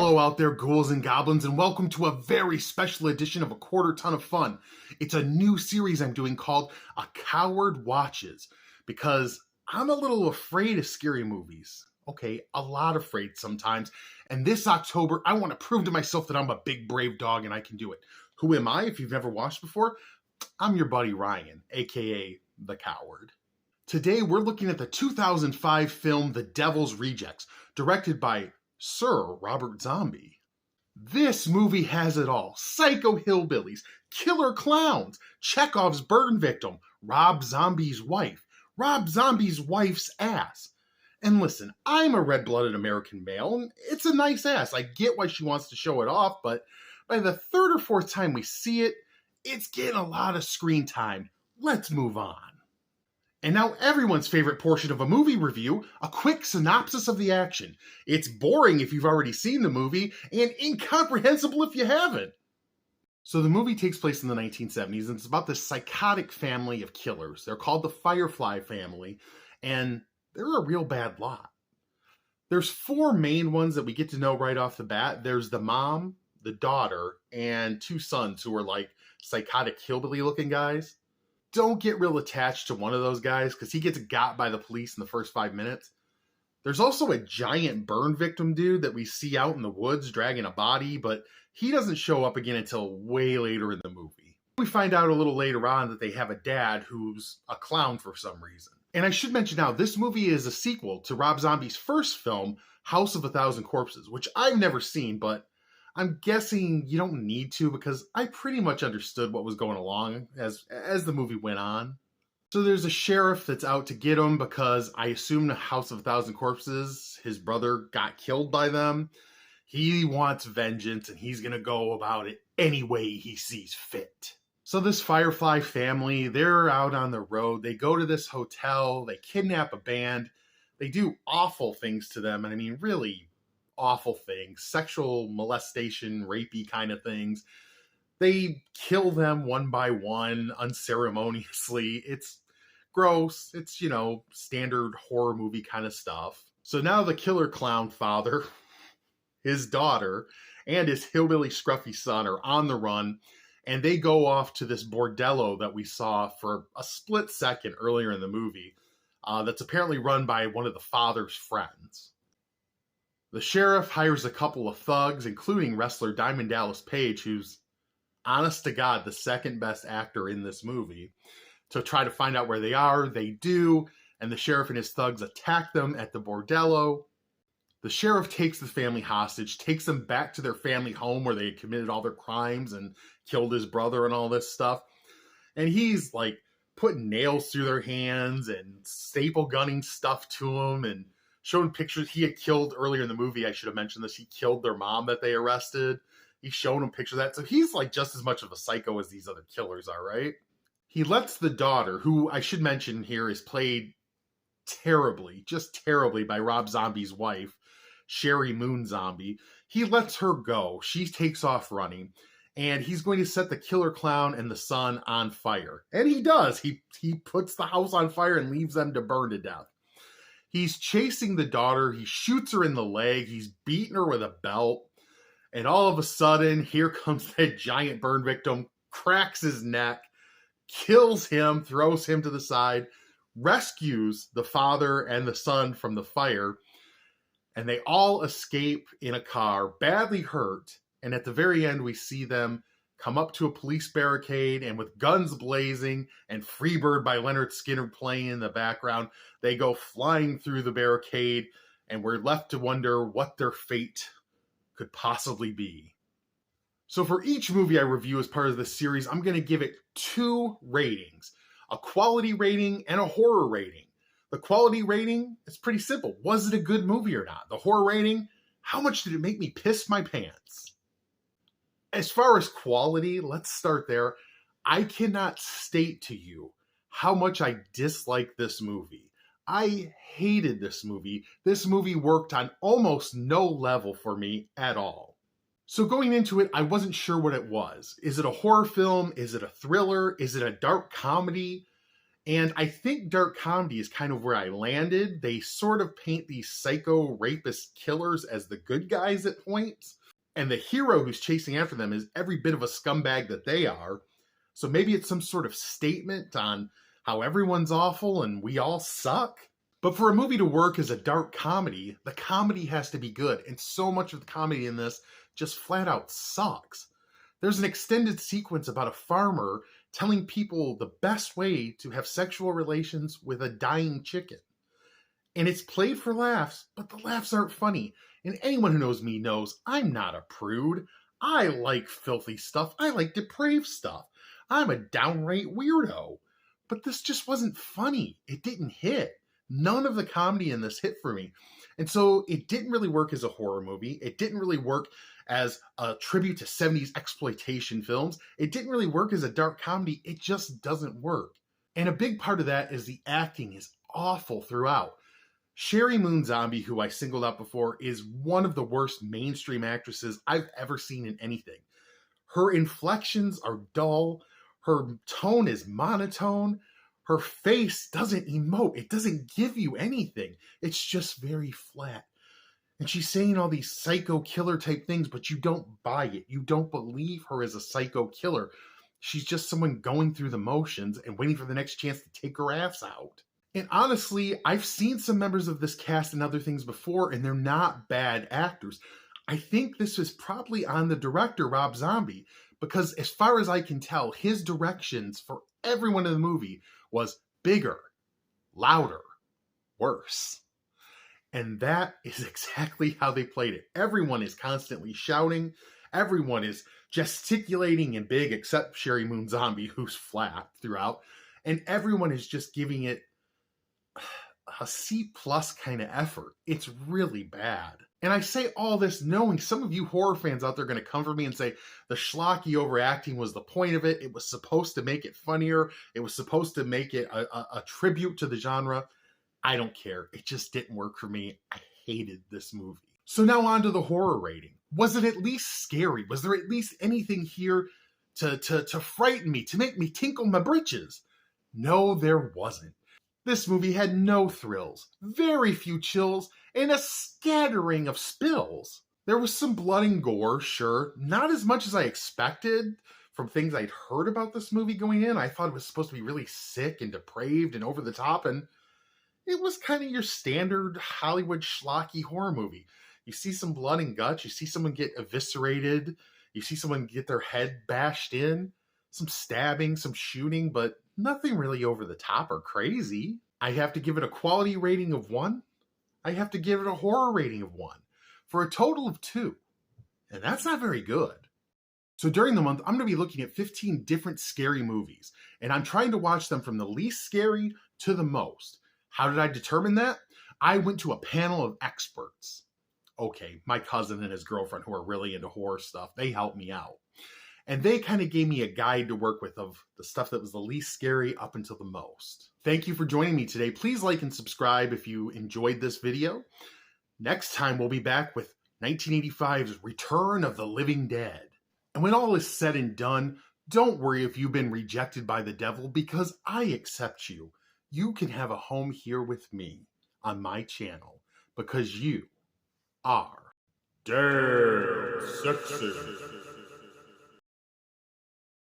Hello out there, ghouls and goblins, and welcome to a very special edition of A Quarter Ton of Fun. It's a new series I'm doing called A Coward Watches, because I'm a little afraid of scary movies. Okay, a lot afraid sometimes. And this October, I want to prove to myself that I'm a big, brave dog and I can do it. Who am I, if you've never watched before? I'm your buddy Ryan, aka The Coward. Today, we're looking at the 2005 film The Devil's Rejects, directed by Sir Robert Zombie. This movie has it all. Psycho hillbillies, killer clowns, Chekhov's burn victim, Rob Zombie's wife, Rob Zombie's wife's ass. And listen, I'm a red-blooded American male, and it's a nice ass. I get why she wants to show it off, but by the third or fourth time we see it, it's getting a lot of screen time. Let's move on. And now everyone's favorite portion of a movie review, a quick synopsis of the action. It's boring if you've already seen the movie, and incomprehensible if you haven't. So the movie takes place in the 1970s, and it's about this psychotic family of killers. They're called the Firefly family, and they're a real bad lot. There's four main ones that we get to know right off the bat. There's the mom, the daughter, and two sons who are like psychotic hillbilly looking guys. Don't get real attached to one of those guys because he gets got by the police in the first 5 minutes. There's also a giant burn victim dude that we see out in the woods dragging a body, but he doesn't show up again until way later in the movie. We find out a little later on that they have a dad who's a clown for some reason. And I should mention now, this movie is a sequel to Rob Zombie's first film, House of a Thousand Corpses, which I've never seen, but I'm guessing you don't need to because I pretty much understood what was going along as the movie went on. So there's a sheriff that's out to get him because I assume the House of a Thousand Corpses, his brother got killed by them. He wants vengeance and he's going to go about it any way he sees fit. So this Firefly family, they're out on the road. They go to this hotel. They kidnap a band. They do awful things to them. And I mean, really awful things, sexual molestation, rapey kind of things. They kill them one by one unceremoniously. It's gross. It's, standard horror movie kind of stuff. So now the killer clown father, his daughter, and his hillbilly scruffy son are on the run, and they go off to this bordello that we saw for a split second earlier in the movie that's apparently run by one of the father's friends. The sheriff hires a couple of thugs, including wrestler Diamond Dallas Page, who's, honest to God, the second best actor in this movie, to try to find out where they are. They do, and the sheriff and his thugs attack them at the bordello. The sheriff takes the family hostage, takes them back to their family home where they had committed all their crimes and killed his brother and all this stuff. And he's like putting nails through their hands and staple gunning stuff to them and showing pictures. He had killed earlier in the movie, I should have mentioned this, he killed their mom that they arrested. He's showing them pictures of that. So he's like just as much of a psycho as these other killers are, right? He lets the daughter, who I should mention here is played terribly, just terribly by Rob Zombie's wife, Sherry Moon Zombie. He lets her go. She takes off running. And he's going to set the killer clown and the son on fire. And he does. He puts the house on fire and leaves them to burn to death. He's chasing the daughter. He shoots her in the leg. He's beating her with a belt. And all of a sudden, here comes that giant burn victim, cracks his neck, kills him, throws him to the side, rescues the father and the son from the fire. And they all escape in a car, badly hurt. And at the very end, we see them come up to a police barricade, and with guns blazing and Freebird by Leonard Skinner playing in the background, they go flying through the barricade, and we're left to wonder what their fate could possibly be. So for each movie I review as part of this series, I'm going to give it two ratings, a quality rating and a horror rating. The quality rating is pretty simple. Was it a good movie or not? The horror rating, how much did it make me piss my pants? As far as quality, let's start there. I cannot state to you how much I dislike this movie. I hated this movie. This movie worked on almost no level for me at all. So going into it, I wasn't sure what it was. Is it a horror film? Is it a thriller? Is it a dark comedy? And I think dark comedy is kind of where I landed. They sort of paint these psycho rapist killers as the good guys at points. And the hero who's chasing after them is every bit of a scumbag that they are. So maybe it's some sort of statement on how everyone's awful and we all suck. But for a movie to work as a dark comedy, the comedy has to be good. And so much of the comedy in this just flat out sucks. There's an extended sequence about a farmer telling people the best way to have sexual relations with a dying chicken. And it's played for laughs, but the laughs aren't funny. And anyone who knows me knows I'm not a prude. I like filthy stuff. I like depraved stuff. I'm a downright weirdo. But this just wasn't funny. It didn't hit. None of the comedy in this hit for me. And so it didn't really work as a horror movie. It didn't really work as a tribute to 70s exploitation films. It didn't really work as a dark comedy. It just doesn't work. And a big part of that is the acting is awful throughout. Sherry Moon Zombie, who I singled out before, is one of the worst mainstream actresses I've ever seen in anything. Her inflections are dull. Her tone is monotone. Her face doesn't emote. It doesn't give you anything. It's just very flat. And she's saying all these psycho killer type things, but you don't buy it. You don't believe her as a psycho killer. She's just someone going through the motions and waiting for the next chance to take her ass out. And honestly, I've seen some members of this cast in other things before, and they're not bad actors. I think this is probably on the director, Rob Zombie, because as far as I can tell, his directions for everyone in the movie was bigger, louder, worse. And that is exactly how they played it. Everyone is constantly shouting. Everyone is gesticulating and big, except Sherry Moon Zombie, who's flat throughout. And everyone is just giving it a C+ kind of effort. It's really bad. And I say all this knowing some of you horror fans out there are going to come for me and say the schlocky overacting was the point of it. It was supposed to make it funnier. It was supposed to make it a tribute to the genre. I don't care. It just didn't work for me. I hated this movie. So now on to the horror rating. Was it at least scary? Was there at least anything here to frighten me, to make me tinkle my britches? No, there wasn't. This movie had no thrills, very few chills, and a scattering of spills. There was some blood and gore, sure, not as much as I expected from things I'd heard about this movie going in. I thought it was supposed to be really sick and depraved and over the top, and it was kind of your standard Hollywood schlocky horror movie. You see some blood and guts, you see someone get eviscerated, you see someone get their head bashed in, some stabbing, some shooting, but nothing really over the top or crazy. I have to give it a quality rating of 1. I have to give it a horror rating of 1 for a total of 2. And that's not very good. So during the month, I'm going to be looking at 15 different scary movies, and I'm trying to watch them from the least scary to the most. How did I determine that? I went to a panel of experts. Okay, my cousin and his girlfriend who are really into horror stuff, they helped me out. And they kind of gave me a guide to work with of the stuff that was the least scary up until the most. Thank you for joining me today. Please like and subscribe if you enjoyed this video. Next time, we'll be back with 1985's Return of the Living Dead. And when all is said and done, don't worry if you've been rejected by the devil, because I accept you. You can have a home here with me on my channel because you are Dead Sexy.